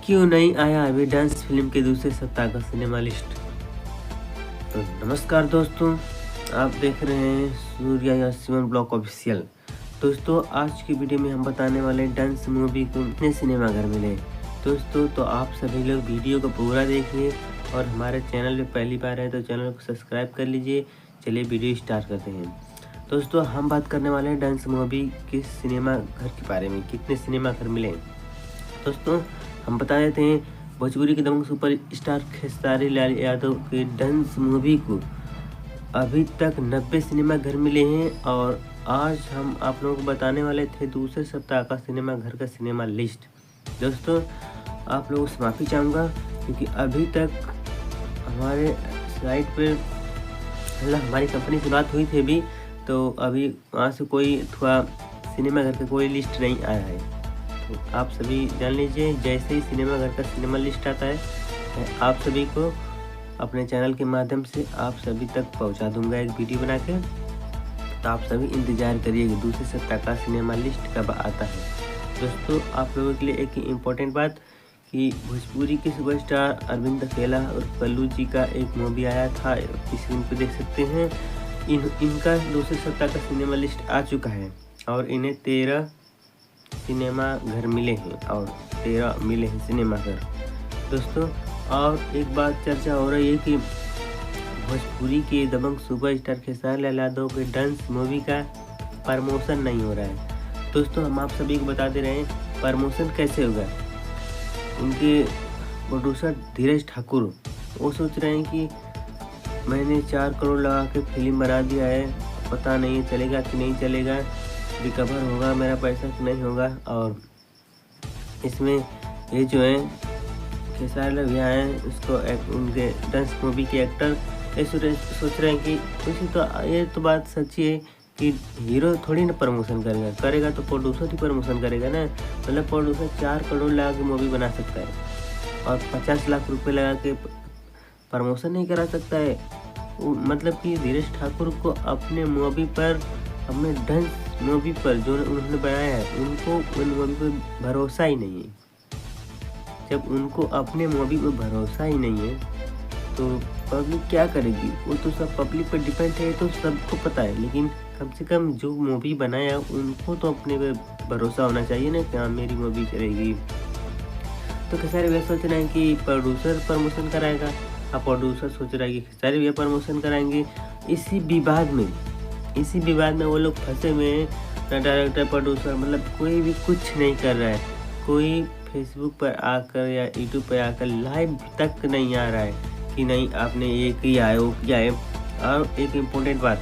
क्यों नहीं आया अभी डांस फिल्म के दूसरे सप्ताह का सिनेमा लिस्ट। तो नमस्कार दोस्तों, आप देख रहे हैं सूर्या या सिमन ब्लॉग ऑफिशियल। दोस्तों, आज की वीडियो में हम बताने वाले डांस मूवी को कितने सिनेमाघर मिले। दोस्तों, तो आप सभी लोग वीडियो को पूरा देखिए और हमारे चैनल पे पहली बार है तो चैनल को सब्सक्राइब कर लीजिए। चलिए वीडियो स्टार्ट करते हैं। दोस्तों, हम बात करने वाले हैं डांस मूवी के सिनेमा घर के बारे में, कितने सिनेमा घर मिले। दोस्तों, हम बता देते हैं भोजपुरी के दबंग सुपर स्टार खेसारी लाल यादव के डांस मूवी को अभी तक 90 सिनेमा घर मिले हैं और आज हम आप लोगों को बताने वाले थे दूसरे सप्ताह का सिनेमा घर का सिनेमा लिस्ट। दोस्तों, आप लोगों से माफ़ी चाहूँगा क्योंकि अभी तक हमारे साइट पर मतलब हमारी कंपनी से बात हुई थी अभी, तो अभी वहाँ से कोई थोड़ा सिनेमा घर का कोई लिस्ट नहीं आया है। तो आप सभी जान लीजिए, जैसे ही सिनेमा घर का सिनेमा लिस्ट आता है मैं आप सभी को अपने चैनल के माध्यम से आप सभी तक पहुंचा दूंगा एक वीडियो बना के। तो आप सभी इंतज़ार करिए कि दूसरे सप्ताह का सिनेमा लिस्ट कब आता है। दोस्तों, आप लोगों के लिए एक इम्पोर्टेंट बात कि भोजपुरी के सुपरस्टार अरविंद अकेला और कल्लू जी का एक मूवी आया था, स्क्रीन पर देख सकते हैं। इनका दूसरे सप्ताह का सिनेमा लिस्ट आ चुका है और इन्हें 13 सिनेमा घर मिले हैं और 13 मिले हैं सिनेमा घर। दोस्तों, और एक बात चर्चा हो रही है कि भोजपुरी के दबंग सुपरस्टार खेसारी लाल यादव के डांस मूवी का प्रमोशन नहीं हो रहा है। दोस्तों, हम आप सभी को बता दे रहे हैं प्रमोशन कैसे होगा। उनके प्रोड्यूसर धीरज ठाकुर वो सोच रहे हैं कि मैंने 4 करोड़ लगा के फिल्म बना दिया है, पता नहीं चलेगा कि नहीं चलेगा, रिकवर होगा मेरा पैसा कि नहीं होगा। और इसमें ये जो है खेसारी लाल भैया हैं, उसको उनके डांस मूवी के एक्टर ये सोच रहे हैं कि उसी तो ये तो बात सच्ची है कि हीरो थोड़ी ना प्रमोशन करेगा तो प्रोड्यूसर ही प्रमोशन करेगा ना। मतलब प्रोड्यूसर 4 करोड़ लगा के मूवी बना सकता है और 50 लाख रुपए लगा के प्रमोशन नहीं करा सकता है। मतलब कि धीरज ठाकुर को अपने मूवी पर, अपने डांस मूवी पर जो उन्होंने बनाया है, उनको उन मूवी पर भरोसा ही नहीं है। जब उनको अपने मूवी पर भरोसा ही नहीं है तो पब्लिक क्या करेगी? वो तो सब पब्लिक पर डिपेंड है, तो सबको पता है। लेकिन कम से कम जो मूवी बनाया उनको तो अपने पे भरोसा होना चाहिए ना कि हाँ मेरी मूवी चलेगी। तो खेसारी भैया सोच रहे हैं कि प्रोड्यूसर प्रमोशन कराएगा, अब प्रोड्यूसर सोच रहा है कि खेसारी भैया प्रमोशन कराएंगे। इसी विवाद में वो लोग फंसे हुए हैं। ना डायरेक्टर प्रोड्यूसर मतलब कोई भी कुछ नहीं कर रहा है। कोई फेसबुक पर आकर या यूट्यूब पर आकर लाइव तक नहीं आ रहा है कि नहीं आपने ये किया है वो किया है। और एक इम्पोर्टेंट बात,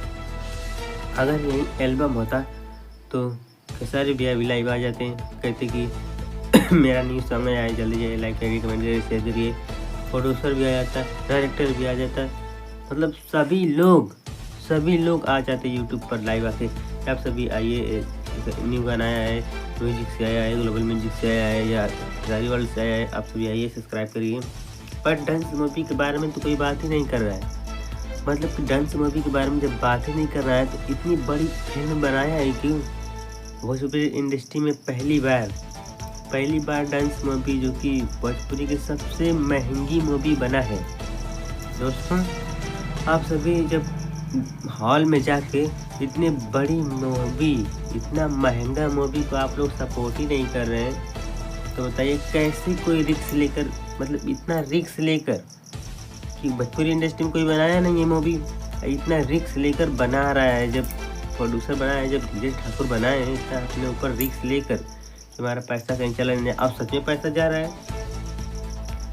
अगर यही एल्बम होता तो खेसारी भैया भी लाइव आ जाते हैं, कहते कि मेरा न्यूज़ सामने आए, जल्दी जाइए, लाइक करिए, कमेंट करिए, शेयर करिए। प्रोड्यूसर भी आ जाता, डायरेक्टर भी आ जाता, मतलब सभी लोग आ जाते यूट्यूब पर लाइव आके। आप सभी आइए, न्यू गाना आया है, म्यूजिक से आया है, ग्लोबल म्यूजिक से आया है या जारी वर्ल्ड से आया है, आप सभी आइए, सब्सक्राइब करिए। पर डांस मूवी के बारे में तो कोई बात ही नहीं कर रहा है। मतलब कि डांस मूवी के बारे में जब बात ही नहीं कर रहा है तो इतनी बड़ी फिल्म बनाया है क्यों? भोजपुरी इंडस्ट्री में पहली बार डांस मूवी जो कि भोजपुरी की सबसे महंगी मूवी बना है। दोस्तों, आप सभी जब हॉल में जाके इतनी बड़ी मूवी, इतना महंगा मूवी को आप लोग सपोर्ट ही नहीं कर रहे हैं तो बताइए कैसे कोई रिस्क लेकर, मतलब इतना रिस्क लेकर कि भोजपुरी इंडस्ट्री में कोई बनाया नहीं है मूवी, इतना रिस्क लेकर बना रहा है। जब प्रोड्यूसर बनाया है, जब धीरज ठाकुर बनाए हैं, इतना अपने ऊपर रिस्क लेकर कि हमारा पैसा कहीं चला नहीं, अब सच में पैसा जा रहा है।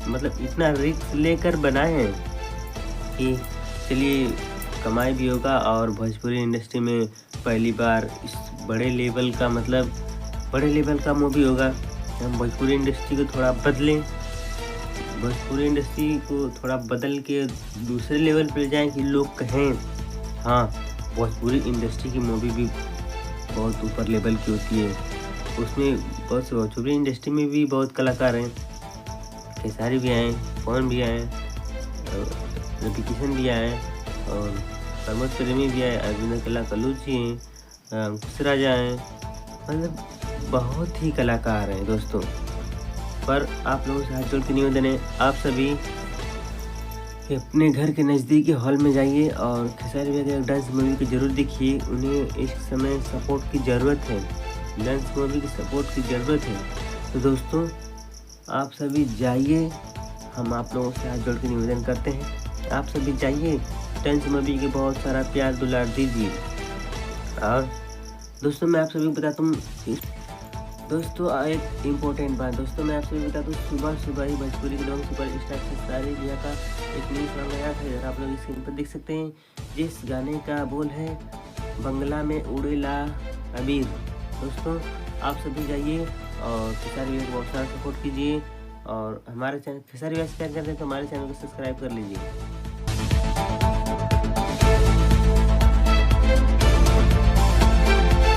मतलब इतना रिस्क लेकर बनाए हैं कि चलिए कमाई भी होगा और भोजपुरी इंडस्ट्री में पहली बार इस बड़े लेवल का मूवी होगा। हम भोजपुरी इंडस्ट्री को थोड़ा बदलें, भोजपुरी इंडस्ट्री को थोड़ा बदल के दूसरे लेवल पर जाएं कि लोग कहें हाँ भोजपुरी इंडस्ट्री की मूवी भी बहुत ऊपर लेवल की होती है। उसमें बहुत से भोजपुरी इंडस्ट्री में भी बहुत कलाकार हैं, खेसारी भी आए, पवन भी आए, रवि किशन भी आए और प्रमोद प्रेमी भी आए, अरविंद अकेला, कल्लू जी हैं, अंकुश राजा हैं, मतलब बहुत ही कलाकार हैं दोस्तों। पर आप लोगों से हाथ जोड़ के निवेदन है, आप सभी अपने घर के नज़दीकी हॉल में जाइए और खेसारी भैया के डांस मूवी को ज़रूर देखिए। उन्हें इस समय सपोर्ट की ज़रूरत है, डांस मूवी की सपोर्ट की ज़रूरत है। तो दोस्तों आप सभी जाइए, हम आप लोगों से हाथ जोड़ के निवेदन करते हैं, आप सभी जाइए, डांस मूवी के बहुत सारा प्यार दुलार दीजिए। और दोस्तों मैं आप सभी को बताता हूँ दोस्तों एक इम्पोर्टेंट बात, दोस्तों मैं आप सभी बता दूँ, सुबह ही भोजपुरी के लोग सुपर स्टार खेसारी भैया का एक न्यू सॉन्ग आया था, इधर आप लोग स्क्रीन पर देख सकते हैं, जिस गाने का बोल है बंगला में उड़ेला अबीर। दोस्तों आप सभी जाइए और खेसारी भैया को बहुत सारा सपोर्ट कीजिए, और हमारे चैनल खेसारी भैया से प्यार करते हैं तो हमारे चैनल को सब्सक्राइब कर लीजिए।